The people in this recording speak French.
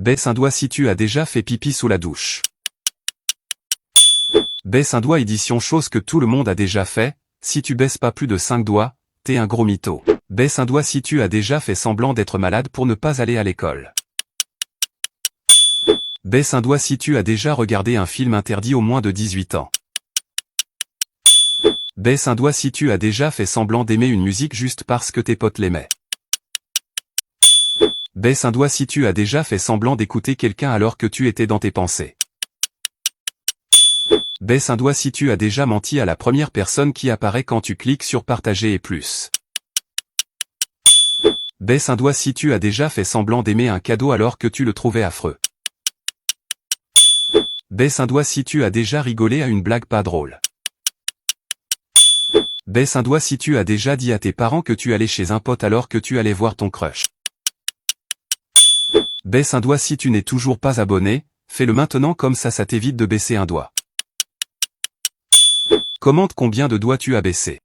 Baisse un doigt si tu as déjà fait pipi sous la douche. Baisse un doigt édition chose que tout le monde a déjà fait, si tu baisses pas plus de 5 doigts, t'es un gros mytho. Baisse un doigt si tu as déjà fait semblant d'être malade pour ne pas aller à l'école. Baisse un doigt si tu as déjà regardé un film interdit aux moins de 18 ans. Baisse un doigt si tu as déjà fait semblant d'aimer une musique juste parce que tes potes l'aimaient. Baisse un doigt si tu as déjà fait semblant d'écouter quelqu'un alors que tu étais dans tes pensées. Baisse un doigt si tu as déjà menti à la première personne qui apparaît quand tu cliques sur partager et plus. Baisse un doigt si tu as déjà fait semblant d'aimer un cadeau alors que tu le trouvais affreux. Baisse un doigt si tu as déjà rigolé à une blague pas drôle. Baisse un doigt si tu as déjà dit à tes parents que tu allais chez un pote alors que tu allais voir ton crush. Baisse un doigt si tu n'es toujours pas abonné, fais-le maintenant comme ça t'évite de baisser un doigt. Commente combien de doigts tu as baissé.